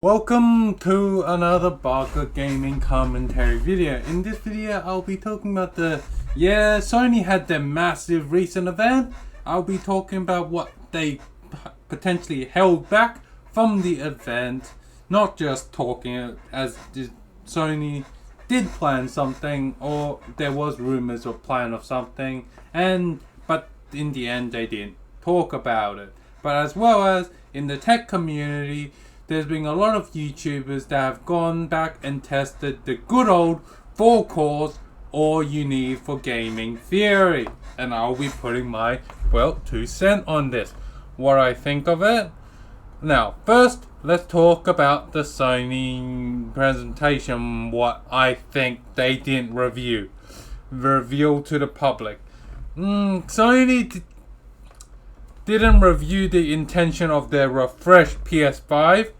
Welcome to another Baka gaming commentary video. In this video, I'll be talking about Sony had their massive recent event. I'll be talking about what they potentially held back from the event. Not just talking as Sony did plan something or there was rumors or plan of something, but in the end they didn't talk about it. But as well as in the tech community, there's been a lot of YouTubers that have gone back and tested the good old 4 cores all you need for gaming theory. And I'll be putting my, 2 cents on this. What I think of it. Now, first, let's talk about the Sony presentation. What I think they didn't reveal to the public. Sony didn't review the intention of their refreshed ps5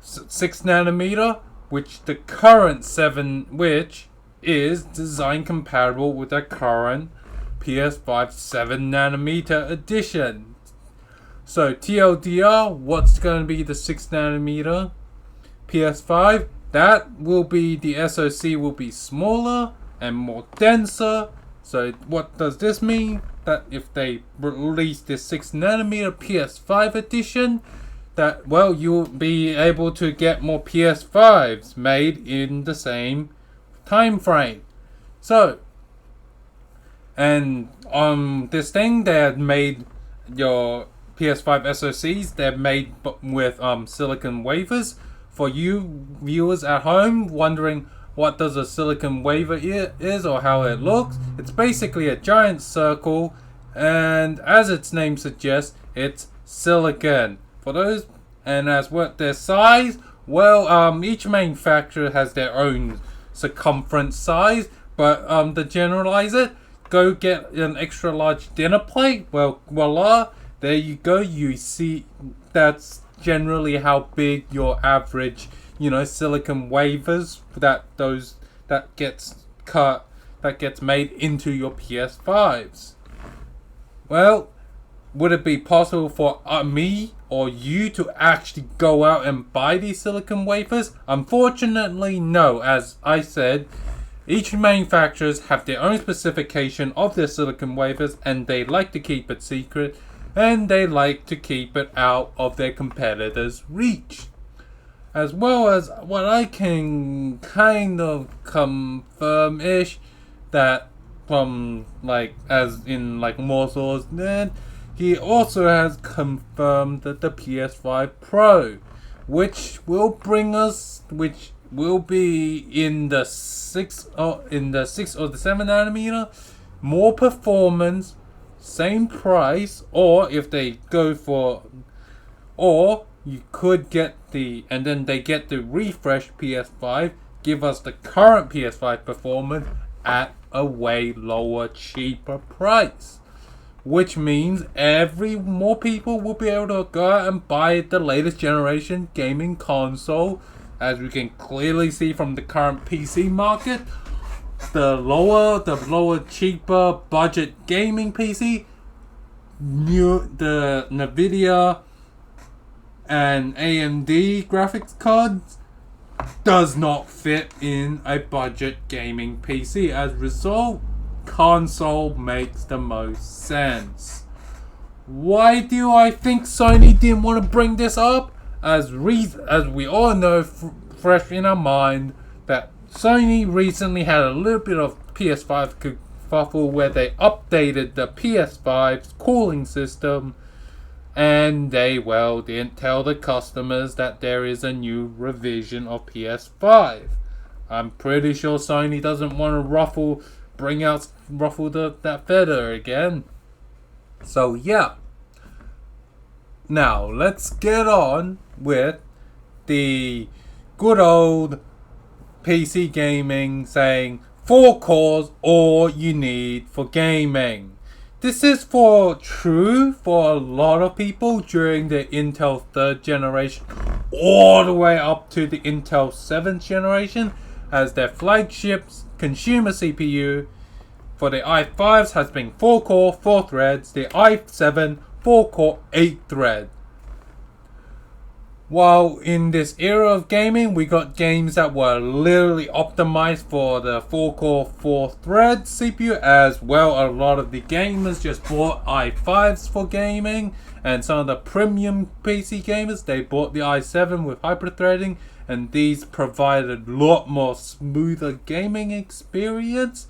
6nm, which the current 7, which is design compatible with the current ps5 7nm edition. So TLDR, what's going to be the 6nm ps5? That will be, the SoC will be smaller and more denser. So what does this mean? That if they release this 6nm ps5 edition, that you'll be able to get more ps5s made in the same time frame. So, and on this thing, they had made your ps5 SoCs. They're made with silicon wafers. For you viewers at home wondering what does a silicon wafer is or how it looks, it's basically a giant circle, and as its name suggests, it's silicon. For those, and as what their size, each manufacturer has their own circumference size, but to generalize it, go get an extra large dinner plate. Voila, there you go. You see, that's generally how big your average silicon wafers that gets made into your ps5s. Would it be possible for me or you to actually go out and buy these silicon wafers? Unfortunately, no. As I said, each manufacturers have their own specification of their silicon wafers, and they like to keep it secret, and they like to keep it out of their competitors' reach. As well as what I can kind of confirm-ish, that from more sources, then he also has confirmed that the PS5 Pro, which will be in the 6 or the 7nm, more performance, same price, or if they go for, or you could get and then they get the refreshed PS5, give us the current PS5 performance at a way lower, cheaper price. Which means more people will be able to go out and buy the latest generation gaming console. As we can clearly see from the current PC market, the lower, cheaper budget gaming PC, the Nvidia and AMD graphics cards does not fit in a budget gaming PC. As a result, console makes the most sense. Why do I think Sony didn't want to bring this up? As we all know, fresh in our mind, that Sony recently had a little bit of PS5 kerfuffle where they updated the PS5's cooling system, and they didn't tell the customers that there is a new revision of PS5. I'm pretty sure Sony doesn't want to ruffle that feather again. So yeah. Now let's get on with the good old PC gaming saying 4 cores all you need for gaming. This is true for a lot of people during the Intel 3rd generation all the way up to the Intel 7th generation, as their flagship consumer CPU for the i5s has been 4 core 4 threads, the i7 4 core 8 thread. While in this era of gaming, we got games that were literally optimized for the 4-core 4-thread CPU as well. A lot of the gamers just bought i5s for gaming, and some of the premium PC gamers, they bought the i7 with hyper-threading, and these provided a lot more smoother gaming experience.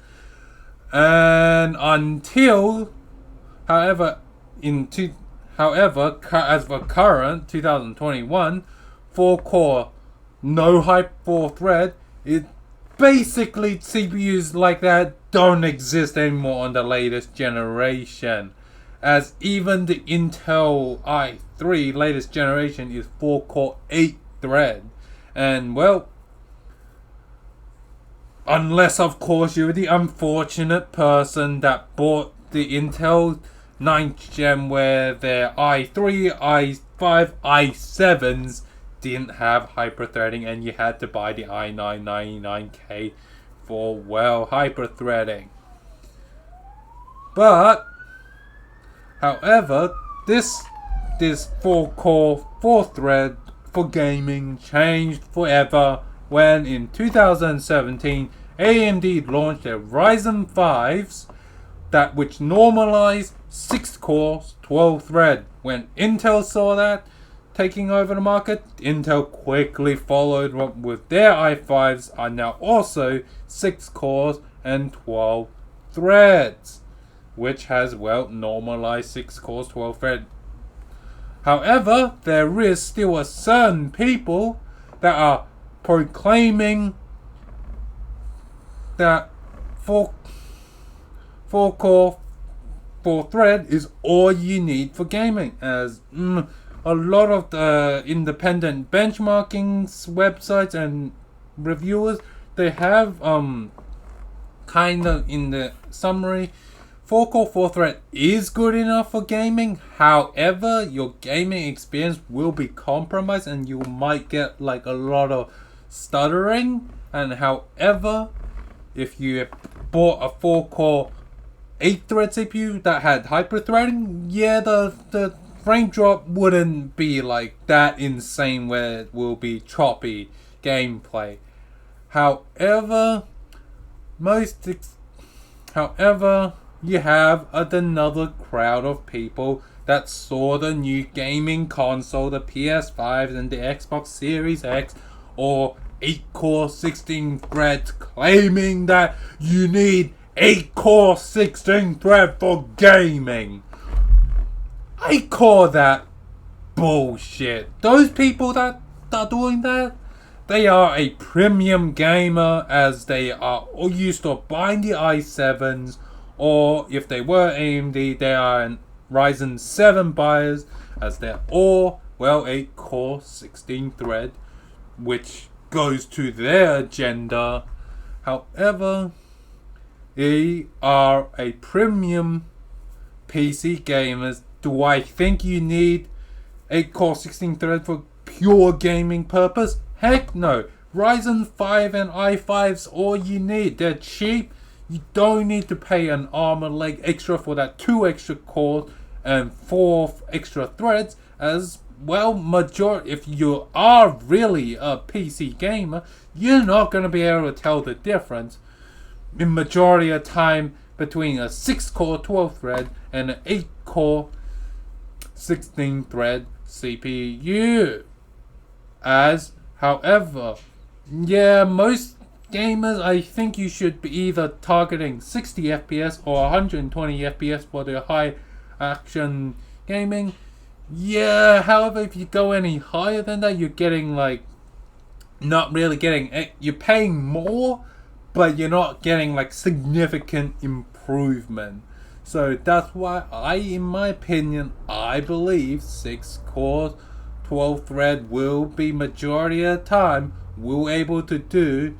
And until, however, as for current 2021, 4-core, no hype 4-thread, it basically CPUs like that don't exist anymore on the latest generation. As even the Intel i3 latest generation is 4-core 8-thread. And well, unless of course you're the unfortunate person that bought the Intel 9th gen where their i3, i5, i7s didn't have hyper-threading and you had to buy the i9-99K for, well, hyper-threading. But, however, this 4-core 4-thread for gaming changed forever when in 2017 AMD launched their Ryzen 5s that which normalized 6 cores, 12 thread. When Intel saw that taking over the market, Intel quickly followed up with their i5s are now also 6 cores and 12 threads, which has, well, normalized 6 cores, 12 thread. However, there is still a certain people that are proclaiming that 4-core 4-thread is all you need for gaming, as a lot of the independent benchmarking websites and reviewers, they have kind of in the summary, 4-core 4-thread is good enough for gaming. However, your gaming experience will be compromised and you might get like a lot of stuttering. And however, if you bought a 4-core 8-thread CPU that had hyper-threading, yeah, the frame drop wouldn't be like that insane where it will be choppy gameplay. However, you have another crowd of people that saw the new gaming console, the ps5 and the Xbox Series X, or 8-core 16 threads, claiming that you need 8-core 16 thread for gaming. I call that bullshit. Those people that are doing that, they are a premium gamer, as they are used to buying the i7s, or if they were AMD, they are an Ryzen 7 buyers, as they're all, well, 8-core 16 thread, which goes to their agenda. However, they are a premium PC gamers. Do I think you need 8-core 16 thread for pure gaming purpose? Heck no. Ryzen 5 and i5's all you need. They're cheap. You don't need to pay an arm and leg extra for that 2 extra cores and 4 extra threads. As well, if you are really a PC gamer, you're not going to be able to tell the difference in majority of time between a 6-core 12 thread and an 8-core 16 thread CPU. As, however, yeah, most gamers, I think you should be either targeting 60 FPS or 120 FPS for their high action gaming. Yeah, however, if you go any higher than that, you're getting like, not really getting, you're paying more, but you're not getting like significant improvement. So that's why in my opinion, I believe 6 cores, 12 thread will be majority of the time will able to do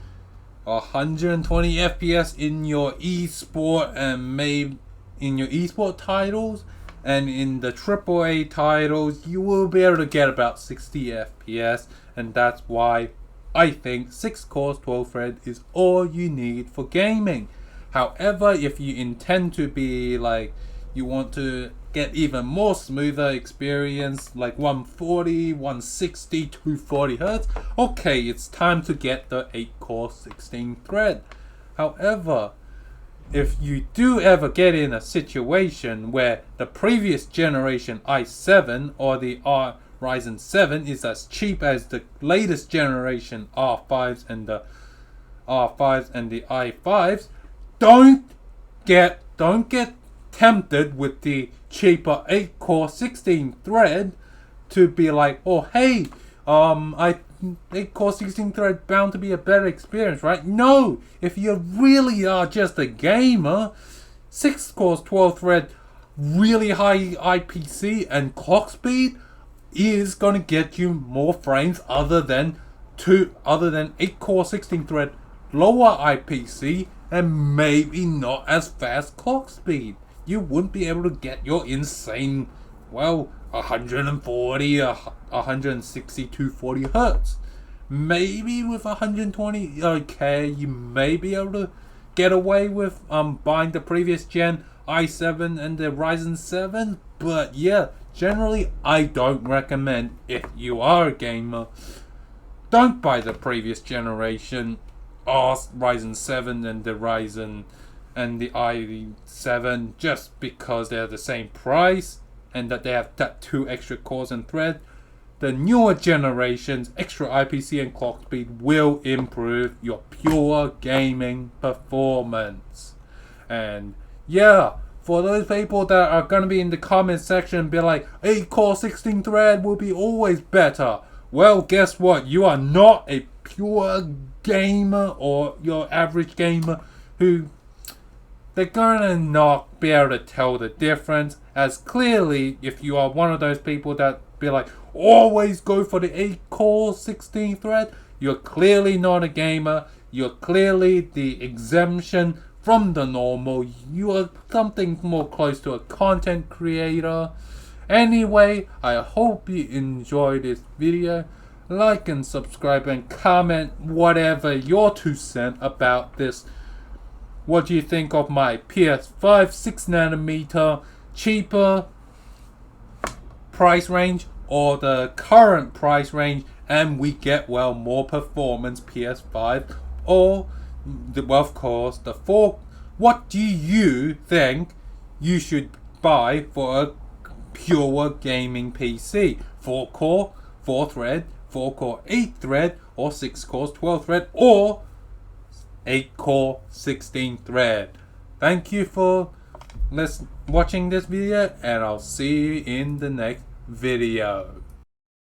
120 FPS in your esport, and maybe in your esport titles, and in the AAA titles you will be able to get about 60 FPS, and that's why I think 6 cores 12 thread is all you need for gaming. However, if you intend to be like, you want to get even more smoother experience like 140, 160, 240 Hz, okay, it's time to get the 8-core 16 thread. However, if you do ever get in a situation where the previous generation i7 or the Ryzen 7 is as cheap as the latest generation R5s and the i5s, don't get tempted with the cheaper 8-core 16 thread to be like, oh hey, 8-core 16 thread bound to be a better experience, right? No, if you really are just a gamer, 6-core 12 thread, really high IPC and clock speed is gonna get you more frames other than 8-core 16 thread lower IPC and maybe not as fast clock speed. You wouldn't be able to get your insane, 140, 160, 240 Hertz. Maybe with 120, okay, you may be able to get away with buying the previous gen i7 and the Ryzen 7, but yeah, generally I don't recommend. If you are a gamer, don't buy the previous generation Ryzen 7 and the Ryzen and the i7 just because they're the same price and that they have that 2 extra cores and thread. The newer generations, extra IPC and clock speed will improve your pure gaming performance. And yeah, for those people that are going to be in the comment section and be like, 8-core 16 thread will be always better. Well, guess what? You are not a pure gamer or your average gamer who they're gonna not be able to tell the difference. As clearly, if you are one of those people that be like, always go for the 8-core 16 thread, you're clearly not a gamer. You're clearly the exemption from the normal. You are something more close to a content creator. Anyway, I hope you enjoyed this video. Like and subscribe and comment whatever your 2 cents about this. What do you think of my ps5 6nm cheaper price range or the current price range and we get more performance ps5, or of course the 4? What do you think you should buy for a pure gaming PC? 4-core 4-thread, 4-core 8-thread, or 6-core 12-thread, or 8-core 16 thread? Thank you for watching this video, and I'll see you in the next video.